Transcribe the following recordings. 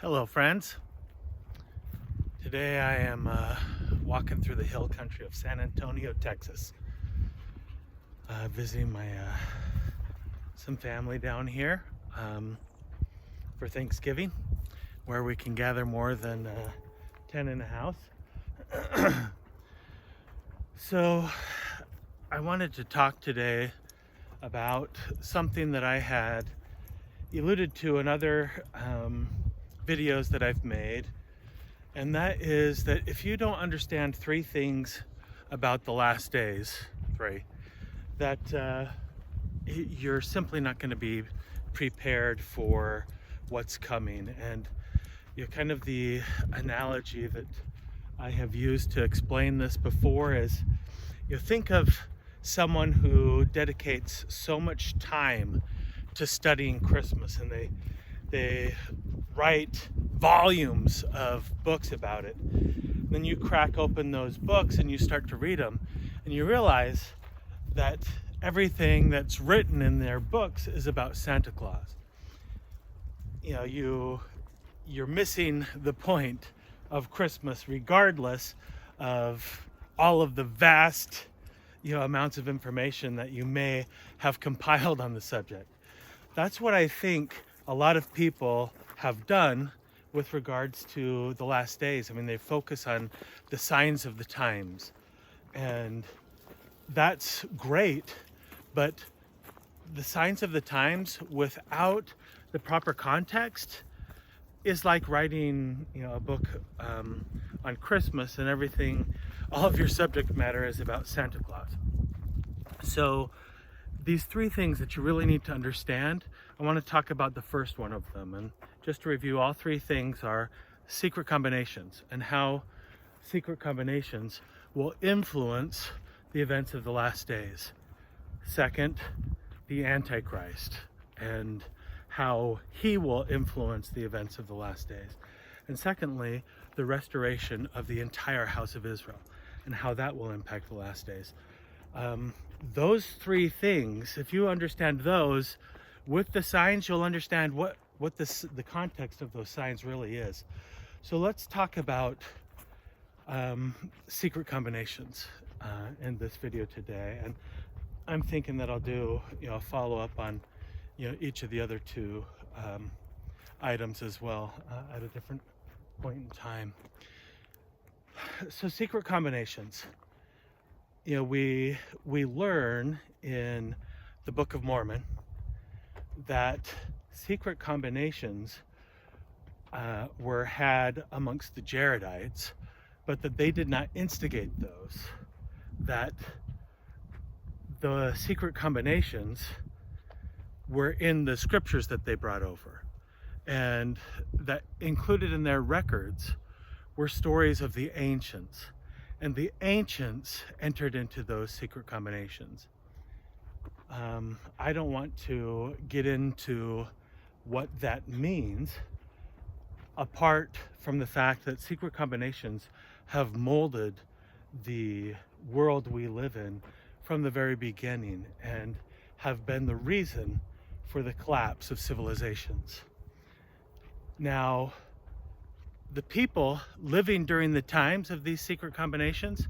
Hello friends. Today I am walking through the hill country of San Antonio, Texas, visiting some family down here for Thanksgiving, where we can gather more than 10 in a house. So I wanted to talk today about something that I had alluded to in other videos that I've made, and that is that if you don't understand three things about the last days, that you're simply not going to be prepared for what's coming. And kind of the analogy that I have used to explain this before is, think of someone who dedicates so much time to studying Christmas, and they write volumes of books about it. Then you crack open those books and you start to read them, and you realize that everything that's written in their books is about Santa Claus. You're missing the point of Christmas, regardless of all of the vast amounts of information that you may have compiled on the subject. That's what I think a lot of people have done with regards to the last days. I mean, they focus on the signs of the times, and that's great, but the signs of the times without the proper context is like writing a book on Christmas, and everything, all of your subject matter is about Santa Claus. So these three things that you really need to understand, I want to talk about the first one of them. And just to review, all three things are secret combinations, and how secret combinations will influence the events of the last days. Second, the antiChrist, and how he will influence the events of the last days. And secondly, the restoration of the entire house of Israel, and how that will impact the last days. Those three things, if you understand those with the signs, you'll understand what the context of those signs really is. So let's talk about secret combinations in this video today. And I'm thinking that I'll do a follow-up on each of the other two items as well at a different point in time. So secret combinations. We learn in the Book of Mormon that secret combinations were had amongst the Jaredites, but that they did not instigate those. That the secret combinations were in the scriptures that they brought over, and that included in their records were stories of the ancients, and the ancients entered into those secret combinations. I don't want to get into what that means, apart from the fact that secret combinations have molded the world we live in from the very beginning, and have been the reason for the collapse of civilizations. Now, the people living during the times of these secret combinations,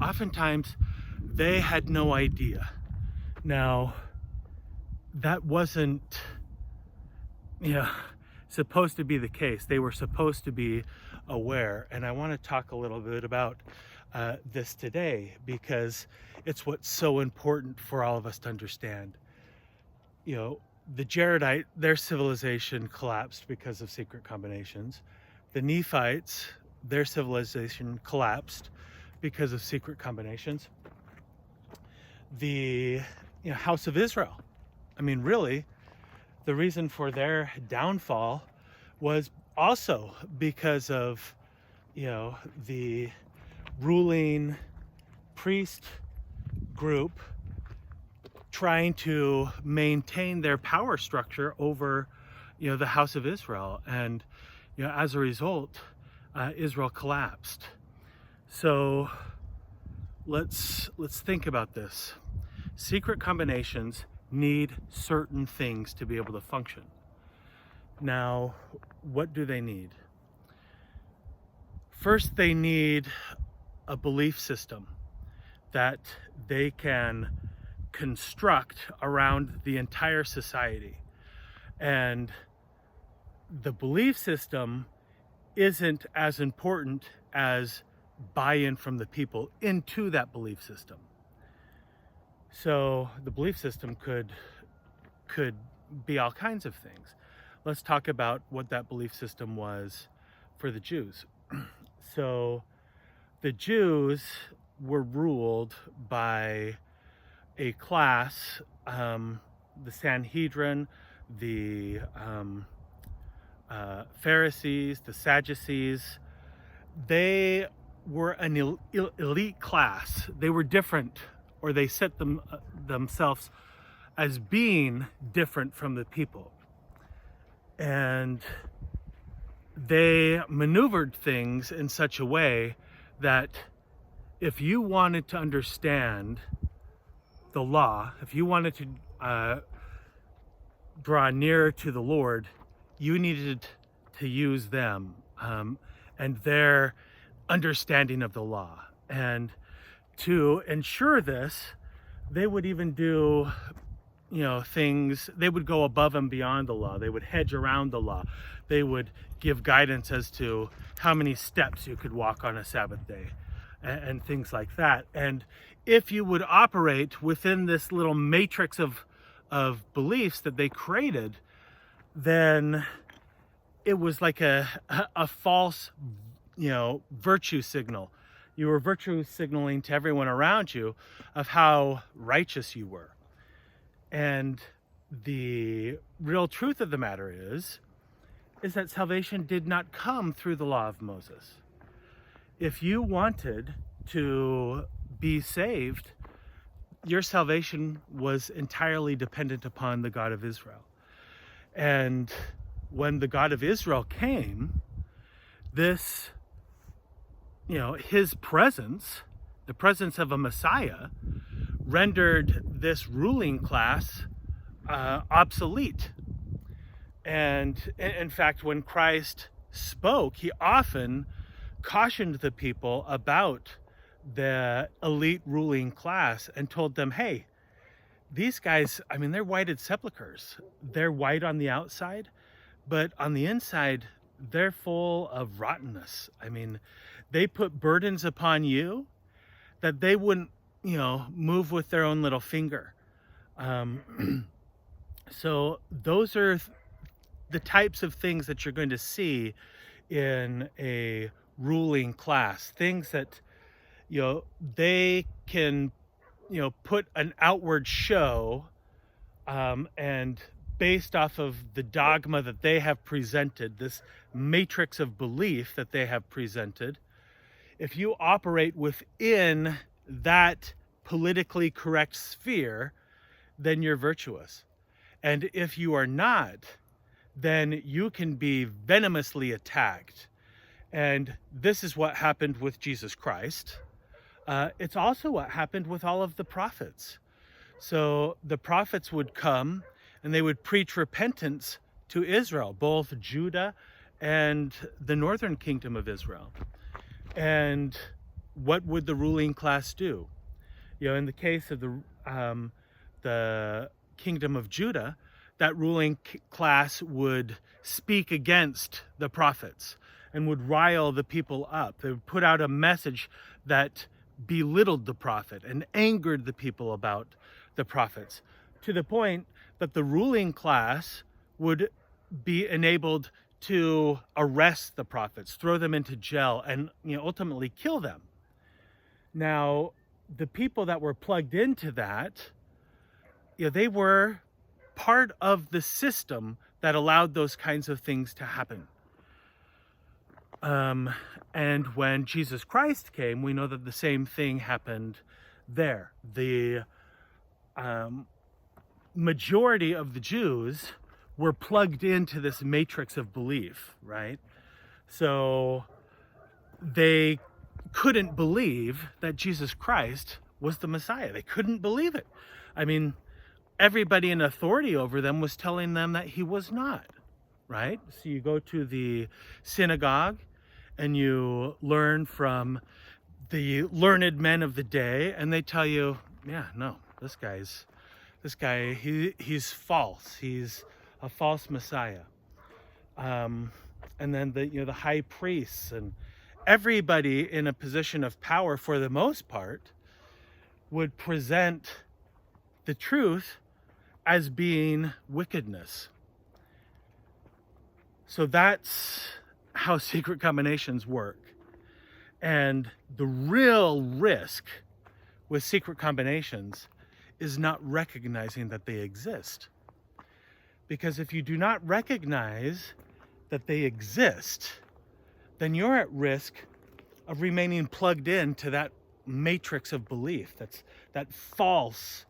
oftentimes they had no idea. Now, that wasn't supposed to be the case. They were supposed to be aware, and I want to talk a little bit about this today, because it's what's so important for all of us to understand. The Jaredite, their civilization collapsed because of secret combinations. The Nephites, their civilization collapsed because of secret combinations. The house of Israel, I mean, really, the reason for their downfall was also because of the ruling priest group trying to maintain their power structure over the house of Israel, and as a result, Israel collapsed. So let's think about this. Secret combinations need certain things to be able to function. Now, what do they need? First, they need a belief system that they can construct around the entire society. And the belief system isn't as important as buy-in from the people into that belief system. So the belief system could be all kinds of things. Let's talk about what that belief system was for the Jews. So the Jews were ruled by a class, the Sanhedrin, the Pharisees, the Sadducees. They were an elite class. They were different, or they set themselves as being different from the people. And they maneuvered things in such a way that if you wanted to understand the law, if you wanted to draw nearer to the Lord, you needed to use them and their understanding of the law. And to ensure this, they would even do things. They would go above and beyond the law. They would hedge around the law. They would give guidance as to how many steps you could walk on a Sabbath day and things like that. And if you would operate within this little matrix of beliefs that they created, then it was like a false virtue signal. You were virtue signaling to everyone around you of how righteous you were. And the real truth of the matter is that salvation did not come through the law of Moses. If you wanted to be saved, your salvation was entirely dependent upon the God of Israel. And when the God of Israel came, this, his presence, the presence of a Messiah, rendered this ruling class obsolete. And in fact, when Christ spoke, he often cautioned the people about the elite ruling class and told them, hey, these guys, they're whited sepulchres. They're white on the outside, but on the inside, they're full of rottenness. They put burdens upon you that they wouldn't, move with their own little finger. So those are the types of things that you're going to see in a ruling class. Things that, they can, put an outward show, and based off of the dogma that they have presented, this matrix of belief that they have presented, if you operate within that politically correct sphere, then you're virtuous. And if you are not, then you can be venomously attacked. And this is what happened with Jesus Christ. It's also what happened with all of the prophets. So the prophets would come and they would preach repentance to Israel, both Judah and the northern kingdom of Israel. And what would the ruling class do? In the case of the kingdom of Judah, that ruling class would speak against the prophets and would rile the people up. They would put out a message that belittled the prophet and angered the people about the prophets, to the point that the ruling class would be enabled to arrest the prophets, throw them into jail, and ultimately kill them. Now, the people that were plugged into that, they were part of the system that allowed those kinds of things to happen. And when Jesus Christ came, we know that the same thing happened there. The majority of the Jews were plugged into this matrix of belief, right? So they couldn't believe that Jesus Christ was the Messiah. They couldn't believe it. Everybody in authority over them was telling them that he was not. right? So you go to the synagogue and you learn from the learned men of the day, and they tell you, yeah, no, this guy, he's false. He's a false Messiah. And then the high priests and everybody in a position of power, for the most part, would present the truth as being wickedness. So that's how secret combinations work. And the real risk with secret combinations is not recognizing that they exist. Because if you do not recognize that they exist, then you're at risk of remaining plugged into that matrix of belief, that false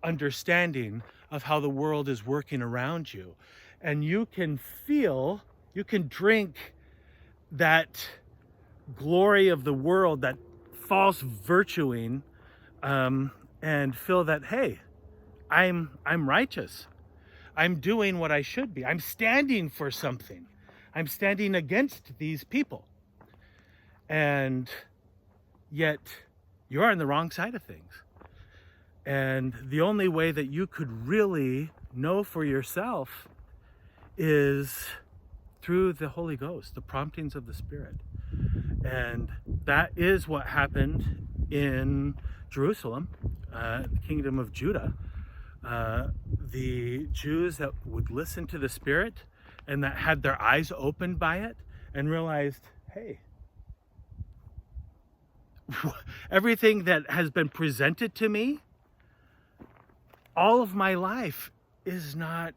understanding of how the world is working around you. And you can drink that glory of the world, that false virtuing, and feel that, hey, I'm righteous. I'm doing what I should be. I'm standing for something. I'm standing against these people. And yet you're on the wrong side of things. And the only way that you could really know for yourself is through the Holy Ghost, the promptings of the Spirit. And that is what happened in Jerusalem, the kingdom of Judah. The Jews that would listen to the Spirit and that had their eyes opened by it and realized, hey, everything that has been presented to me all of my life is not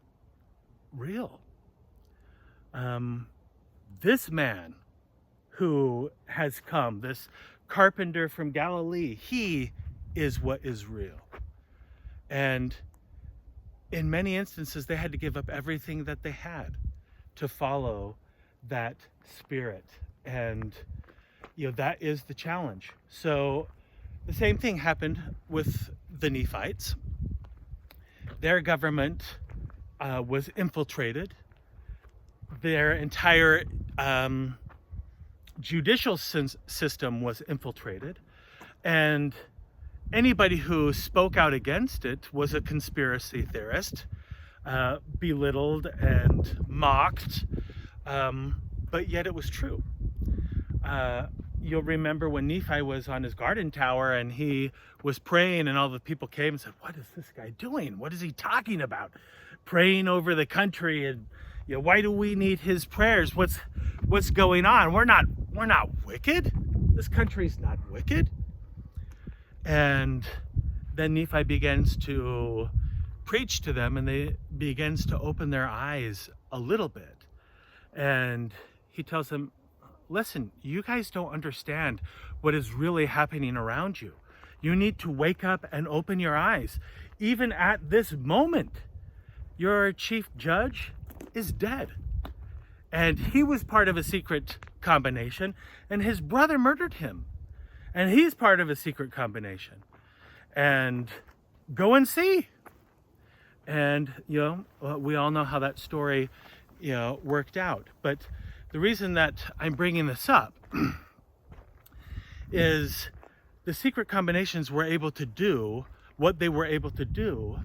real. This man who has come, this carpenter from Galilee, he is what is real. And in many instances, they had to give up everything that they had to follow that Spirit. And, that is the challenge. So the same thing happened with the Nephites. Their government was infiltrated. Their entire judicial system was infiltrated. And anybody who spoke out against it was a conspiracy theorist, belittled and mocked, but yet it was true. You'll remember when Nephi was on his garden tower and he was praying, and all the people came and said, what is this guy doing? What is he talking about? Praying over the country, and why do we need his prayers? What's going on? We're not wicked. This country's not wicked. And then Nephi begins to preach to them, and they begins to open their eyes a little bit. And he tells them, listen, you guys don't understand what is really happening around you. You need to wake up and open your eyes. Even at this moment, your chief judge is dead. And he was part of a secret combination, and his brother murdered him. And he's part of a secret combination. And go and see. And, we all know how that story, worked out. But the reason that I'm bringing this up is the secret combinations were able to do what they were able to do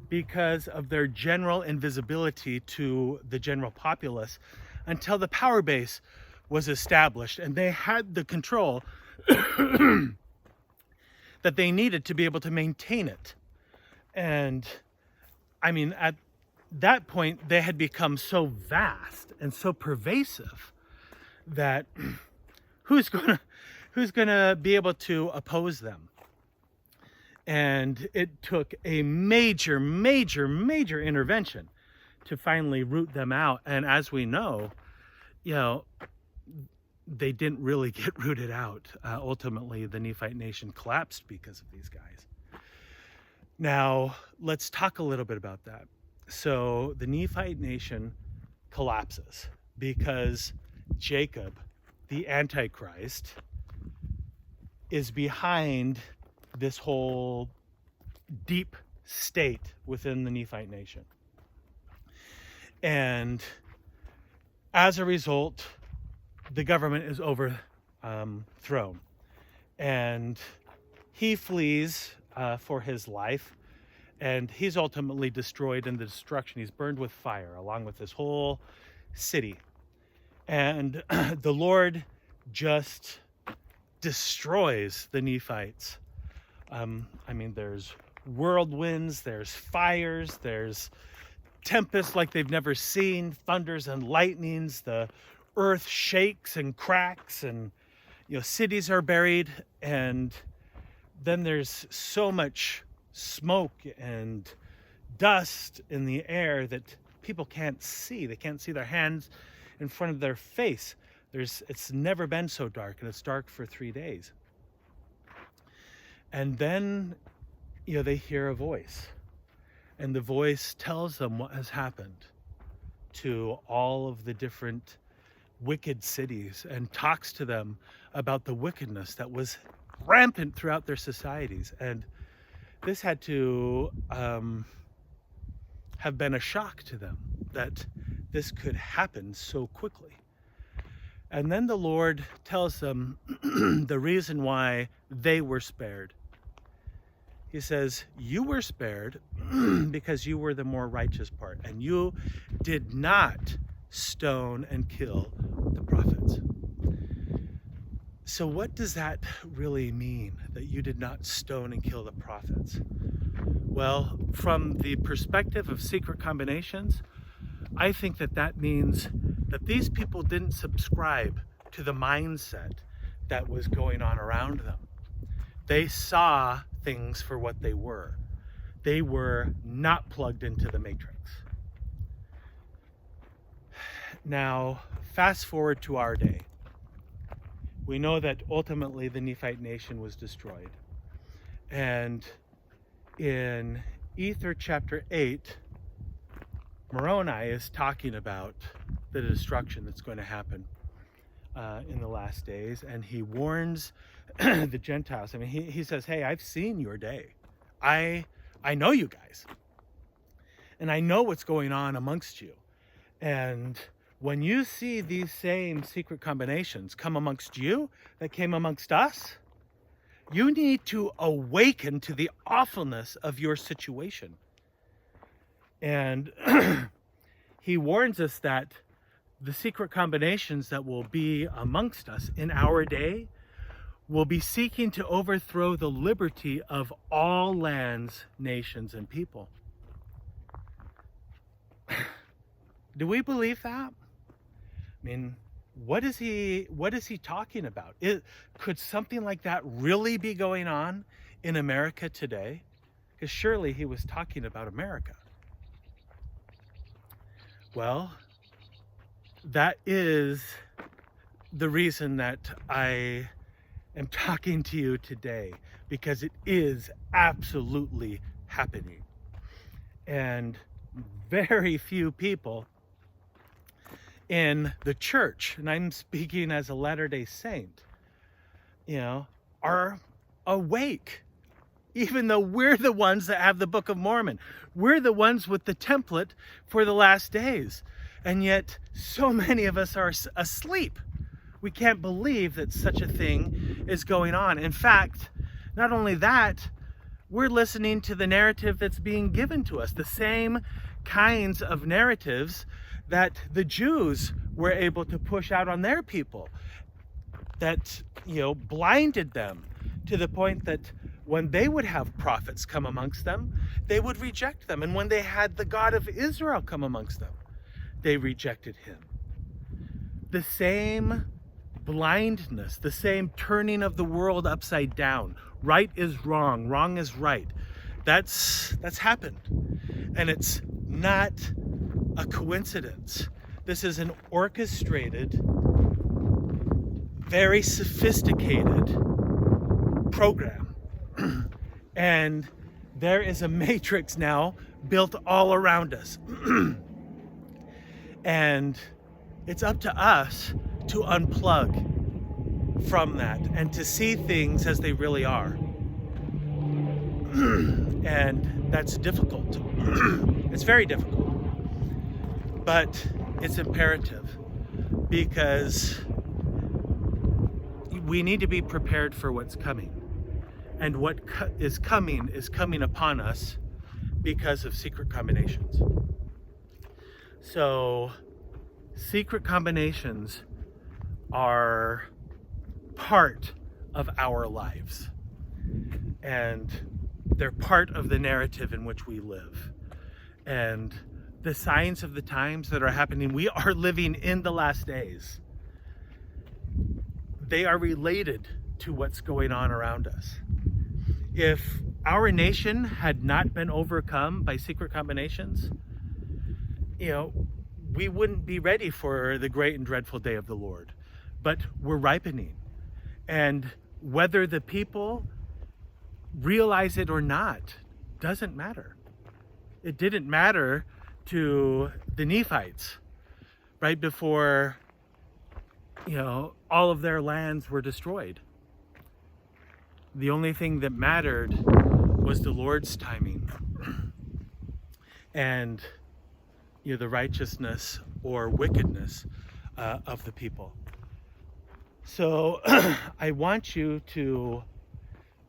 because of their general invisibility to the general populace until the power base was established and they had the control that they needed to be able to maintain it. And I mean, at that point, they had become so vast and so pervasive that who's gonna be able to oppose them? And it took a major intervention to finally root them out. And as we know, they didn't really get rooted out. Ultimately, the Nephite nation collapsed because of these guys. Now, let's talk a little bit about that. So the Nephite nation collapses because Jacob, the antiChrist, is behind this whole deep state within the Nephite nation. And As a result, the government is overthrown, and he flees for his life, and he's ultimately destroyed in the destruction. He's burned with fire along with this whole city. And the Lord just destroys the Nephites. There's whirlwinds, there's fires, there's tempests like they've never seen, thunders and lightnings, the earth shakes and cracks, and cities are buried, and then there's so much smoke and dust in the air that people can't see. They can't see their hands in front of their face. It's never been so dark, and it's dark for 3 days. And then, they hear a voice, and the voice tells them what has happened to all of the different wicked cities, and talks to them about the wickedness that was rampant throughout their societies. And this had to have been a shock to them, that this could happen so quickly. And then the Lord tells them the reason why they were spared. He says, you were spared because you were the more righteous part, and you did not stone and kill the prophets. So what does that really mean, that you did not stone and kill the prophets? Well, from the perspective of secret combinations, I think that means that these people didn't subscribe to the mindset that was going on around them. They saw things for what they were. They were not plugged into the matrix. Now, fast forward to our day. We know that ultimately the Nephite nation was destroyed. And in Ether chapter 8, Moroni is talking about the destruction that's going to happen in the last days. And he warns the Gentiles. He says, hey, I've seen your day. I know you guys. And I know what's going on amongst you. And when you see these same secret combinations come amongst you that came amongst us, you need to awaken to the awfulness of your situation. And he warns us that the secret combinations that will be amongst us in our day will be seeking to overthrow the liberty of all lands, nations, and people. Do we believe that? What is he talking about? Could something like that really be going on in America today? Because surely he was talking about America. Well, that is the reason that I am talking to you today, because it is absolutely happening. And very few people in the church, and I'm speaking as a Latter-day Saint, are awake. Even though we're the ones that have the Book of Mormon. We're the ones with the template for the last days. And yet, so many of us are asleep. We can't believe that such a thing is going on. In fact, not only that, we're listening to the narrative that's being given to us. The same kinds of narratives that the Jews were able to push out on their people. That, blinded them to the point that when they would have prophets come amongst them, they would reject them. And when they had the God of Israel come amongst them, they rejected him. The same blindness, the same turning of the world upside down. Right is wrong, wrong is right. That's happened. And it's not a coincidence. This is an orchestrated, very sophisticated program. And there is a matrix now built all around us. And it's up to us to unplug from that and to see things as they really are. And that's difficult. It's very difficult. But it's imperative. because we need to be prepared for what's coming. And what is coming upon us because of secret combinations. So secret combinations are part of our lives, and they're part of the narrative in which we live. And the signs of the times that are happening, we are living in the last days. They are related to what's going on around us. If our nation had not been overcome by secret combinations, we wouldn't be ready for the great and dreadful day of the Lord. But we're ripening. And whether the people realize it or not doesn't matter. It didn't matter to the Nephites right before, all of their lands were destroyed. The only thing that mattered was the Lord's timing and the righteousness or wickedness of the people. So I want you to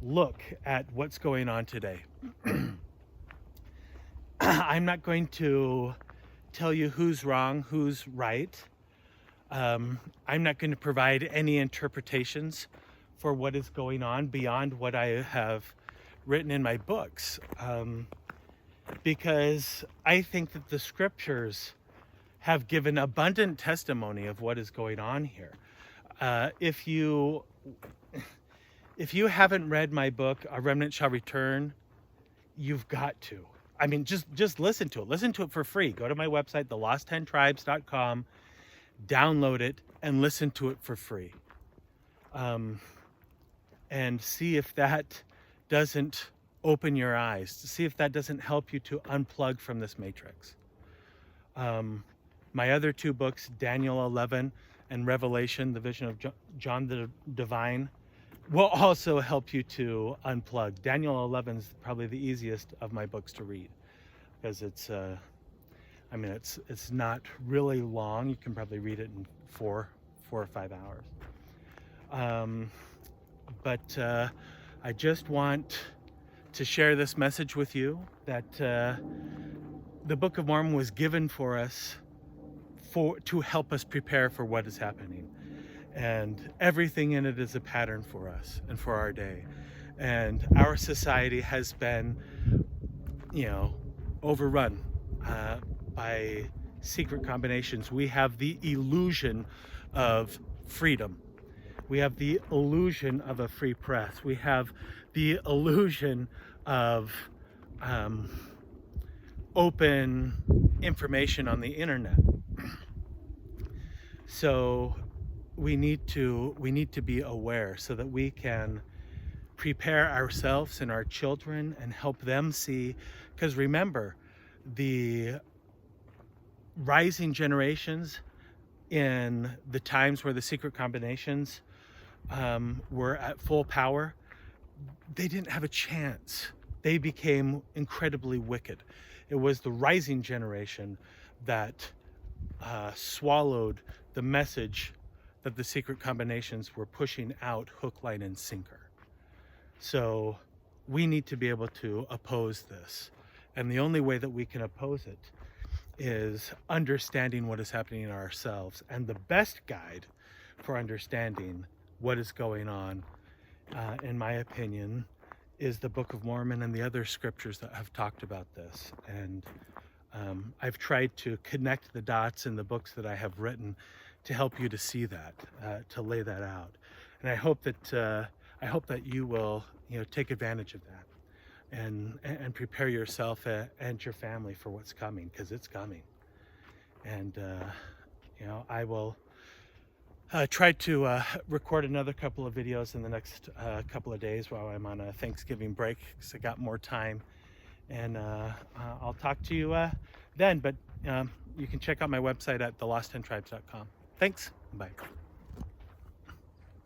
look at what's going on today. I'm not going to tell you who's wrong, who's right. I'm not going to provide any interpretations for what is going on beyond what I have written in my books, because I think that the scriptures have given abundant testimony of what is going on here. If you haven't read my book, A Remnant Shall Return, you've got to. I mean, just listen to it. Listen to it for free. Go to my website, thelost10tribes.com, download it, and listen to it for free. And see if that doesn't open your eyes, to see if that doesn't help you to unplug from this matrix. My other two books, Daniel 11 and Revelation, the vision of John the Divine, will also help you to unplug. Daniel 11 is probably the easiest of my books to read because it's not really long. You can probably read it in 4 or 5 hours. But I just want to share this message with you that the Book of Mormon was given for us to help us prepare for what is happening. And everything in it is a pattern for us and for our day. And our society has been, overrun by secret combinations. We have the illusion of freedom. We have the illusion of a free press. We have the illusion of open information on the internet. So we need to be aware so that we can prepare ourselves and our children and help them see. Because remember, the rising generations in the times where the secret combinations were at full power, they didn't have a chance. They became incredibly wicked. It was the rising generation that swallowed the message that the secret combinations were pushing out hook, line, and sinker. So we need to be able to oppose this. And the only way that we can oppose it is understanding what is happening in ourselves. And the best guide for understanding what is going on, in my opinion, is the Book of Mormon and the other scriptures that have talked about this. And I've tried to connect the dots in the books that I have written to help you to see that, to lay that out. And I hope that you will, take advantage of that and prepare yourself and your family for what's coming, because it's coming. And I will try to record another couple of videos in the next couple of days while I'm on a Thanksgiving break, because I got more time. And I'll talk to you then. But you can check out my website at thelost10tribes.com. Thanks. Bye.